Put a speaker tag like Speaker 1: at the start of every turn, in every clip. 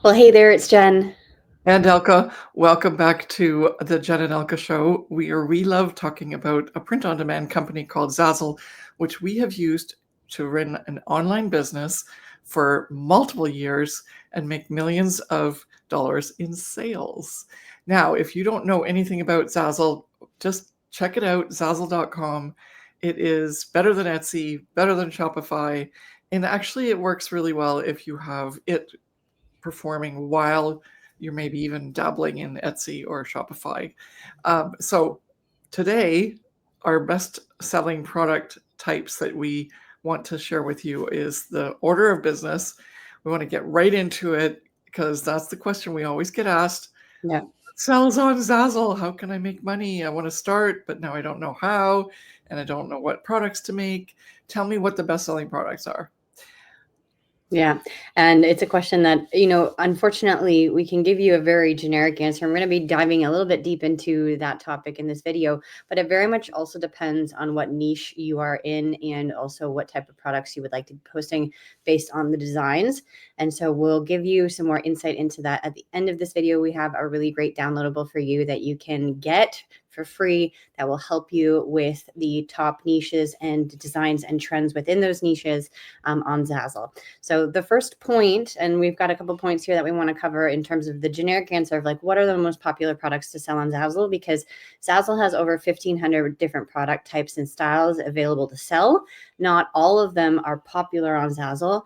Speaker 1: Well, hey there, it's Jen.
Speaker 2: And Elka, welcome back to the Jen and Elka show. We love talking about a print-on-demand company called Zazzle, which we have used to run an online business for multiple years and make millions of dollars in sales. Now, if you don't know anything about Zazzle, just check it out, Zazzle.com. It is better than Etsy, better than Shopify, and actually it works really well if you have it performing while you're maybe even dabbling in Etsy or Shopify. So today, our best selling product types that we want to share with you is the order of business. We want to get right into it because that's the question we always get asked.
Speaker 1: Yeah.
Speaker 2: Sells on Zazzle. How can I make money? I want to start, but now I don't know how, and I don't know what products to make. Tell me what the best selling products are.
Speaker 1: Yeah. And it's a question that, unfortunately, we can give you a very generic answer. I'm going to be diving a little bit deep into that topic in this video, but it very much also depends on what niche you are in and also what type of products you would like to be posting based on the designs. And so we'll give you some more insight into that. At the end of this video, we have a really great downloadable for you that you can get for free that will help you with the top niches and designs and trends within those niches on Zazzle. So the first point, and we've got a couple points here that we want to cover in terms of the generic answer of like, what are the most popular products to sell on Zazzle? Because Zazzle has over 1,500 different product types and styles available to sell. Not all of them are popular on Zazzle.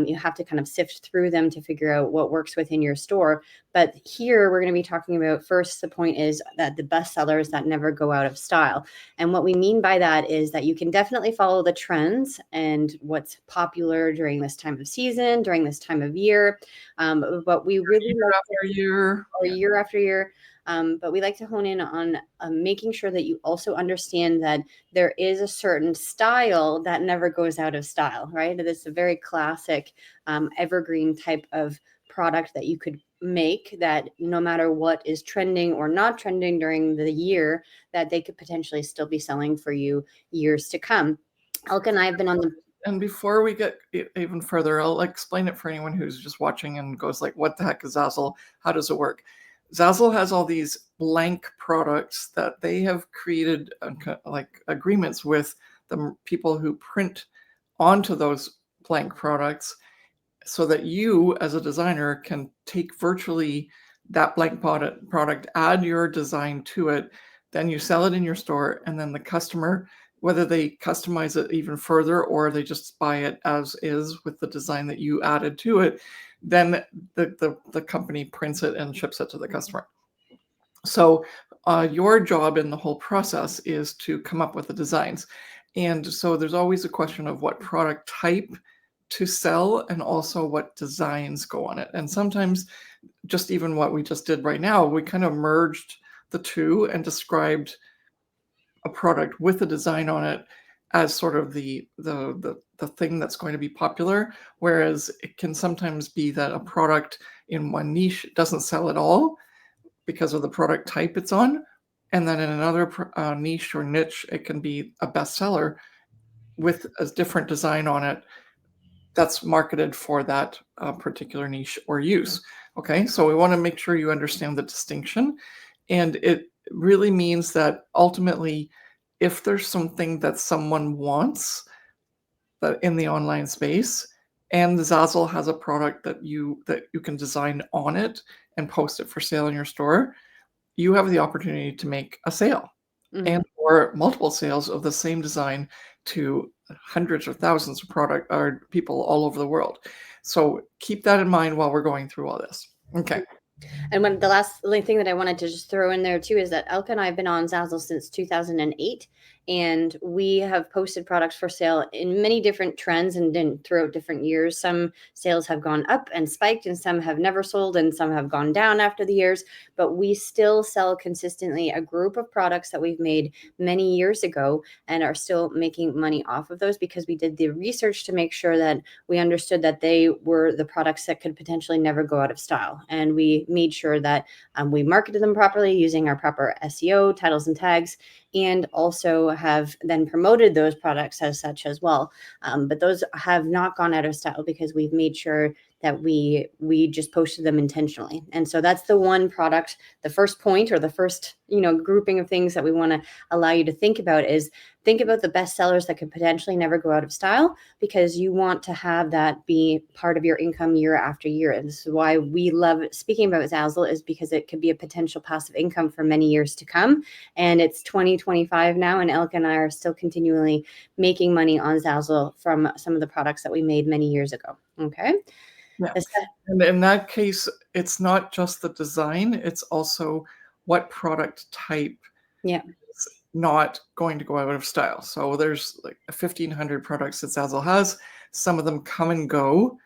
Speaker 1: You have to kind of sift through them to figure out what works within your store. But here we're going to be talking about first, the point is that the best sellers that never go out of style. And what we mean by that is that you can definitely follow the trends and what's popular during this time of season, during this time of year. But we really
Speaker 2: Year after year.
Speaker 1: or year after year. But we like to hone in on making sure that you also understand that there is a certain style that never goes out of style, right? It's a very classic evergreen type of product that you could make that no matter what is trending or not trending during the year, that they could potentially still be selling for you years to come. Elke and I have been on the
Speaker 2: And before we get even further, I'll explain it for anyone who's just watching and goes like, what the heck is Zazzle? How does it work? Zazzle has all these blank products that they have created like agreements with the people who print onto those blank products so that you as a designer can take virtually that blank product, add your design to it, then you sell it in your store, and then the customer, whether they customize it even further or they just buy it as is with the design that you added to it, then the company prints it and ships it to the customer. So your job in the whole process is to come up with the designs. And so there's always a question of what product type to sell and also what designs go on it. And sometimes just even what we just did right now, we kind of merged the two and described a product with a design on it as sort of the thing that's going to be popular, whereas it can sometimes be that a product in one niche doesn't sell at all because of the product type it's on, and then in another niche or niche it can be a bestseller with a different design on it that's marketed for that particular niche or use. Okay, so we want to make sure you understand the distinction, and it really means that ultimately, if there's something that someone wants that in the online space, and Zazzle has a product that you can design on it and post it for sale in your store, you have the opportunity to make a sale and or multiple sales of the same design to hundreds or thousands of product or people all over the world. So keep that in mind while we're going through all this. Okay.
Speaker 1: And when the last thing that I wanted to just throw in there too is that Elke and I have been on Zazzle since 2008, and we have posted products for sale in many different trends and then throughout different years. Some sales have gone up and spiked, and some have never sold, and some have gone down after the years. But we still sell consistently a group of products that we've made many years ago and are still making money off of those because we did the research to make sure that we understood that they were the products that could potentially never go out of style. And we made sure that we marketed them properly using our proper SEO, titles and tags, and also have then promoted those products as such as well. But those have not gone out of style because we've made sure that we just posted them intentionally. And so that's the one product, the first point, or the first, grouping of things that we want to allow you to think about is think about the best sellers that could potentially never go out of style, because you want to have that be part of your income year after year. And this is why we love speaking about Zazzle, is because it could be a potential passive income for many years to come. And it's 2025 now, and Elke and I are still continually making money on Zazzle from some of the products that we made many years ago. Okay.
Speaker 2: Yeah. And in that case, it's not just the design, it's also what product type
Speaker 1: Yeah.
Speaker 2: is not going to go out of style. So there's like 1,500 products that Zazzle has. Some of them come and go.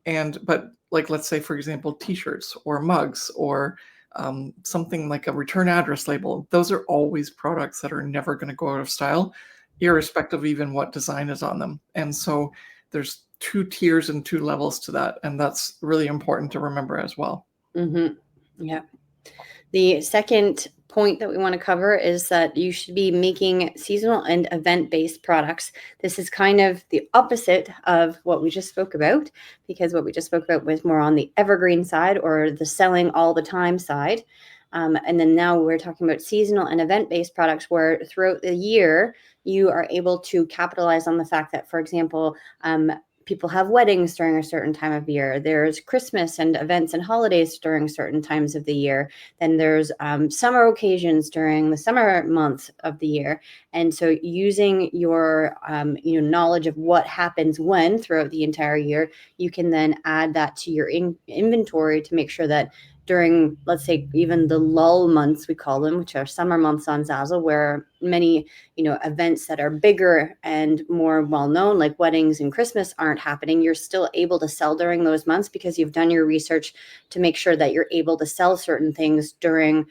Speaker 2: But like, let's say, for example, t-shirts or mugs or something like a return address label. Those are always products that are never going to go out of style, irrespective of even what design is on them. And so there's 2 tiers and 2 levels to that. And that's really important to remember as well.
Speaker 1: Mm-hmm. Yeah. The second point that we want to cover is that you should be making seasonal and event-based products. This is kind of the opposite of what we just spoke about, because what we just spoke about was more on the evergreen side, or the selling all the time side. And then now we're talking about seasonal and event-based products, where throughout the year, you are able to capitalize on the fact that, for example, people have weddings during a certain time of year. There's Christmas and events and holidays during certain times of the year. Then there's summer occasions during the summer months of the year. And so using your knowledge of what happens when throughout the entire year, you can then add that to your inventory to make sure that during, let's say, even the lull months, we call them, which are summer months on Zazzle, where many events that are bigger and more well-known, like weddings and Christmas, aren't happening, you're still able to sell during those months because you've done your research to make sure that you're able to sell certain things during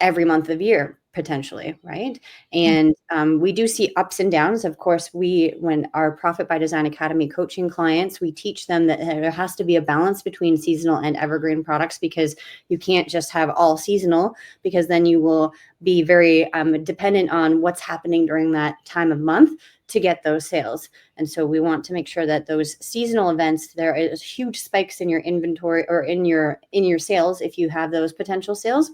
Speaker 1: every month of year, potentially, right? And we do see ups and downs. Of course, when our Profit by Design Academy coaching clients, we teach them that there has to be a balance between seasonal and evergreen products, because you can't just have all seasonal, because then you will be very dependent on what's happening during that time of month to get those sales. And so we want to make sure that those seasonal events, there is huge spikes in your inventory or in your sales if you have those potential sales.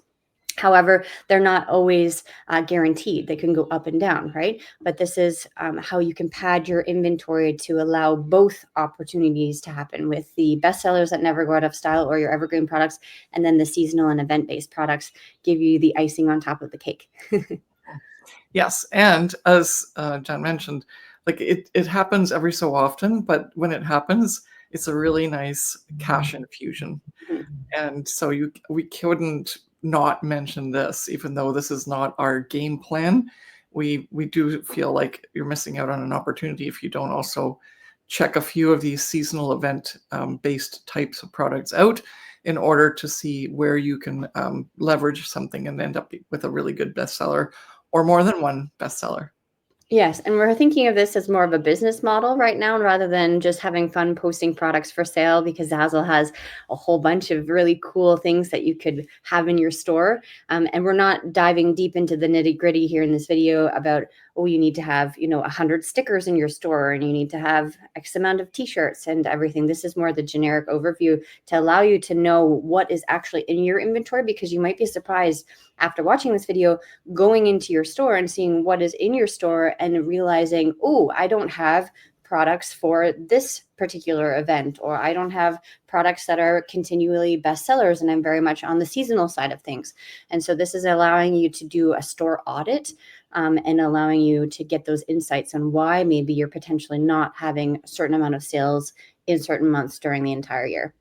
Speaker 1: However, they're not always guaranteed. They can go up and down, right? But this is how you can pad your inventory to allow both opportunities to happen, with the best sellers that never go out of style, or your evergreen products, and then the seasonal and event-based products give you the icing on top of the cake.
Speaker 2: Yes. And as Jen mentioned, like it happens every so often, but when it happens, it's a really nice cash infusion. And so we couldn't not mention this, even though this is not our game plan. We do feel like you're missing out on an opportunity if you don't also check a few of these seasonal event based types of products out, in order to see where you can leverage something and end up with a really good bestseller, or more than one bestseller.
Speaker 1: Yes, and we're thinking of this as more of a business model right now, rather than just having fun posting products for sale, because Zazzle has a whole bunch of really cool things that you could have in your store. And we're not diving deep into the nitty gritty here in this video about, oh, you need to have 100 stickers in your store, and you need to have X amount of t-shirts and everything. This is more the generic overview to allow you to know what is actually in your inventory, because you might be surprised after watching this video, going into your store and seeing what is in your store and realizing, oh, I don't have products for this particular event, or I don't have products that are continually bestsellers, and I'm very much on the seasonal side of things. And so this is allowing you to do a store audit and allowing you to get those insights on why maybe you're potentially not having a certain amount of sales in certain months during the entire year.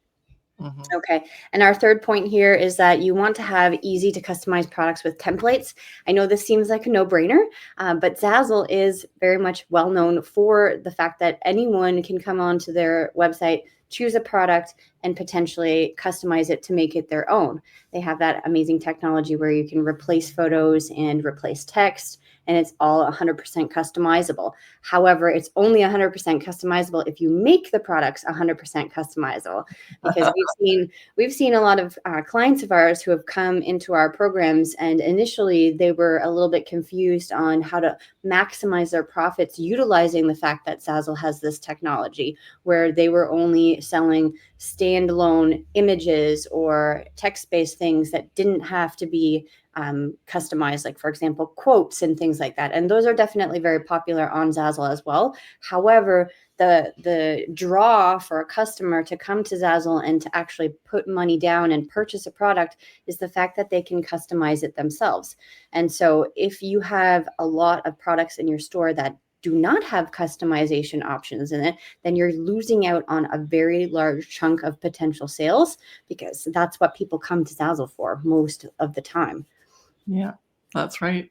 Speaker 1: Okay. And our third point here is that you want to have easy to customize products with templates. I know this seems like a no-brainer, but Zazzle is very much well known for the fact that anyone can come onto their website, choose a product, and potentially customize it to make it their own. They have that amazing technology where you can replace photos and replace text and it's all 100% customizable. However, it's only 100% customizable if you make the products 100% customizable, because we've seen a lot of clients of ours who have come into our programs, and initially they were a little bit confused on how to maximize their profits utilizing the fact that Zazzle has this technology, where they were only selling standalone images or text-based things that didn't have to be customized, like for example, quotes and things like that. And those are definitely very popular on Zazzle as well. However, the draw for a customer to come to Zazzle and to actually put money down and purchase a product is the fact that they can customize it themselves. And so if you have a lot of products in your store that do not have customization options in it, then you're losing out on a very large chunk of potential sales, because that's what people come to Zazzle for most of the time.
Speaker 2: Yeah, that's right.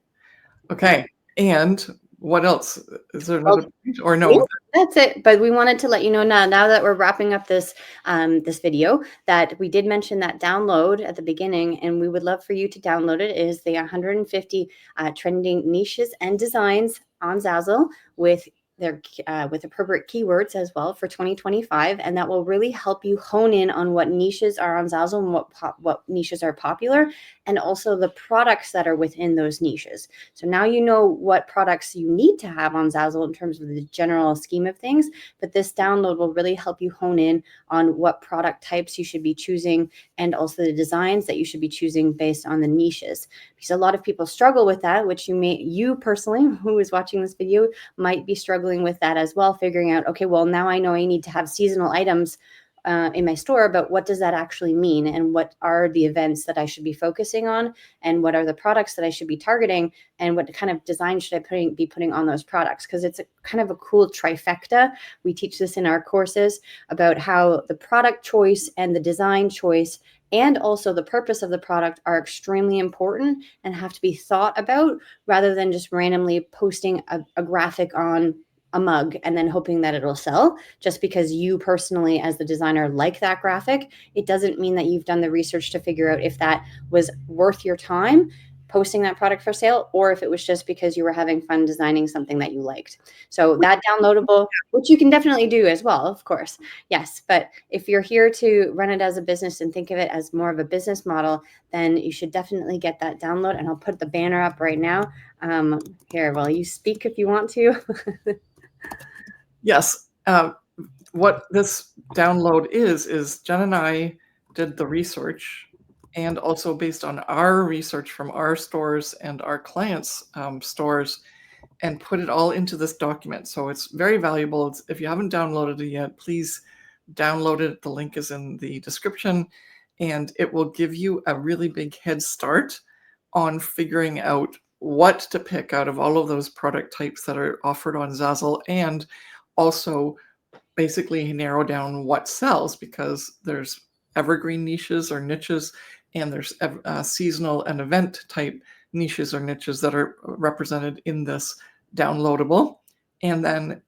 Speaker 2: Okay. And what else? Is there another page or no?
Speaker 1: That's it. But we wanted to let you know now that we're wrapping up this this video, that we did mention that download at the beginning, and we would love for you to download it. It is the 150 trending niches and designs on Zazzle with with appropriate keywords as well for 2025, and that will really help you hone in on what niches are on Zazzle and what niches are popular, and also the products that are within those niches. So now you know what products you need to have on Zazzle in terms of the general scheme of things, but this download will really help you hone in on what product types you should be choosing, and also the designs that you should be choosing based on the niches, because a lot of people struggle with that, which you personally, who is watching this video, might be struggling with that as well, figuring out, okay, well, now I know I need to have seasonal items in my store, but what does that actually mean? And what are the events that I should be focusing on? And what are the products that I should be targeting? And what kind of design should I be putting on those products? Because it's a kind of a cool trifecta. We teach this in our courses about how the product choice and the design choice and also the purpose of the product are extremely important and have to be thought about, rather than just randomly posting a graphic on a mug and then hoping that it'll sell. Just because you personally, as the designer, like that graphic, it doesn't mean that you've done the research to figure out if that was worth your time posting that product for sale, or if it was just because you were having fun designing something that you liked. So that downloadable, which you can definitely do as well, of course. Yes, but if you're here to run it as a business and think of it as more of a business model, then you should definitely get that download. And I'll put the banner up right now. Here, well, you speak if you want to.
Speaker 2: Yes. What this download is Jen and I did the research, and also based on our research from our stores and our clients' stores, and put it all into this document. So it's very valuable. If you haven't downloaded it yet, please download it. The link is in the description, and it will give you a really big head start on figuring out what to pick out of all of those product types that are offered on Zazzle, and also basically narrow down what sells, because there's evergreen niches or niches, and there's seasonal and event type niches or niches that are represented in this downloadable. And then,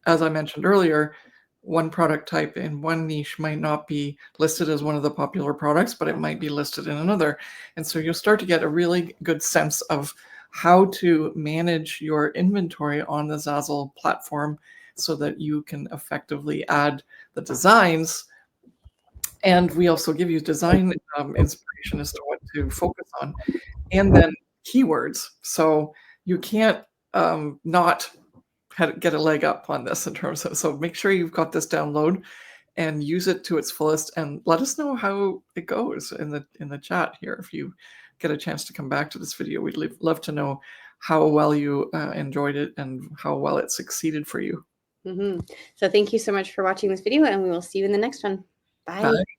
Speaker 2: as I mentioned earlier, one product type in one niche might not be listed as one of the popular products, but it might be listed in another. And so you'll start to get a really good sense of how to manage your inventory on the Zazzle platform, so that you can effectively add the designs. And we also give you design inspiration as to what to focus on, and then keywords. So you can't not get a leg up on this in terms of, so make sure you've got this download and use it to its fullest, and let us know how it goes in the chat here. If you get a chance to come back to this video, we'd love to know how well you enjoyed it and how well it succeeded for you.
Speaker 1: So thank you so much for watching this video, and we will see you in the next one. Bye.
Speaker 2: Bye.